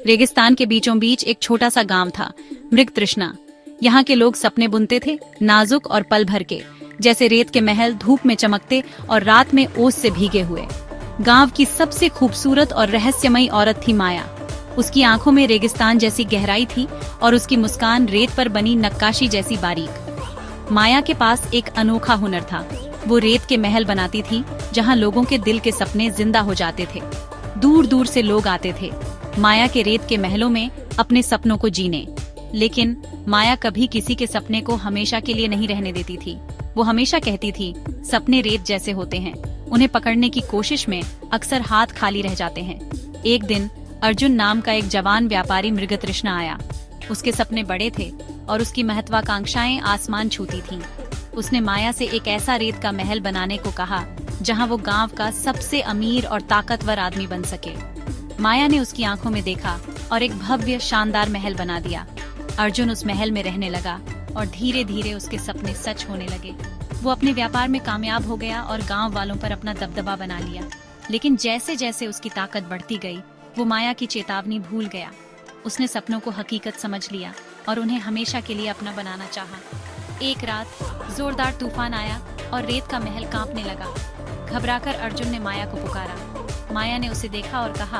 रेगिस्तान के बीचों बीच एक छोटा सा गांव था, मृगतृष्णा। यहाँ के लोग सपने बुनते थे, नाजुक और पल भर के, जैसे रेत के महल धूप में चमकते और रात में ओस से भीगे हुए। गांव की सबसे खूबसूरत और रहस्यमयी औरत थी माया। उसकी आंखों में रेगिस्तान जैसी गहराई थी और उसकी मुस्कान रेत पर बनी नक्काशी जैसी बारीक। माया के पास एक अनोखा हुनर था। वो रेत के महल बनाती थी जहाँ लोगों के दिल के सपने जिंदा हो जाते थे। दूर दूर से लोग आते थे माया के रेत के महलों में अपने सपनों को जीने। लेकिन माया कभी किसी के सपने को हमेशा के लिए नहीं रहने देती थी। वो हमेशा कहती थी, सपने रेत जैसे होते हैं, उन्हें पकड़ने की कोशिश में अक्सर हाथ खाली रह जाते हैं। एक दिन अर्जुन नाम का एक जवान व्यापारी मृगतृष्णा आया। उसके सपने बड़े थे और उसकी महत्वाकांक्षाएं आसमान छूती थीं। उसने माया से एक ऐसा रेत का महल बनाने को कहा जहां वो गांव का सबसे अमीर और ताकतवर आदमी बन सके। माया ने उसकी आंखों में देखा और एक भव्य शानदार महल बना दिया। अर्जुन उस महल में रहने लगा और धीरे धीरे उसके सपने सच होने लगे। वो अपने व्यापार में कामयाब हो गया और गांव वालों पर अपना दबदबा बना लिया। लेकिन जैसे जैसे उसकी ताकत बढ़ती गई, वो माया की चेतावनी भूल गया। उसने सपनों को हकीकत समझ लिया और उन्हें हमेशा के लिए अपना बनाना चाहा। एक रात जोरदार तूफान आया और रेत का महल कांपने लगा। घबराकर अर्जुन ने माया को पुकारा। माया ने उसे देखा और कहा,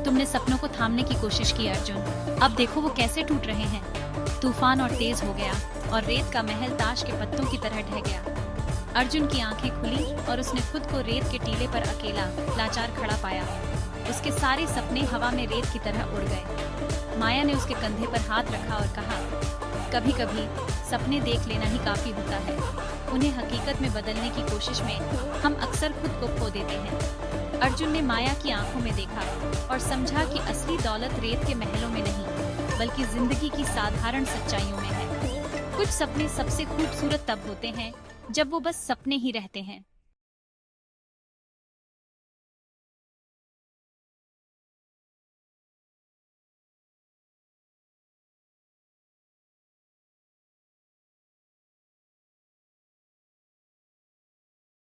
तुमने सपनों को थामने की कोशिश की अर्जुन, अब देखो वो कैसे टूट रहे हैं। तूफान और तेज हो गया और रेत का महल ताश के पत्तों की तरह ढह गया। अर्जुन की आंखें खुली और उसने खुद को रेत के टीले पर अकेला लाचार खड़ा पाया। उसके सारे सपने हवा में रेत की तरह उड़ गए। माया ने उसके कंधे पर हाथ रखा और कहा, कभी कभी सपने देख लेना ही काफी होता है। उन्हें हकीकत में बदलने की कोशिश में हम अक्सर खुद को खो देते हैं। अर्जुन ने माया की आंखों में देखा और समझा कि असली दौलत रेत के महलों में नहीं, बल्कि जिंदगी की साधारण सच्चाइयों में है। कुछ सपने सबसे खूबसूरत तब होते हैं जब वो बस सपने ही रहते हैं।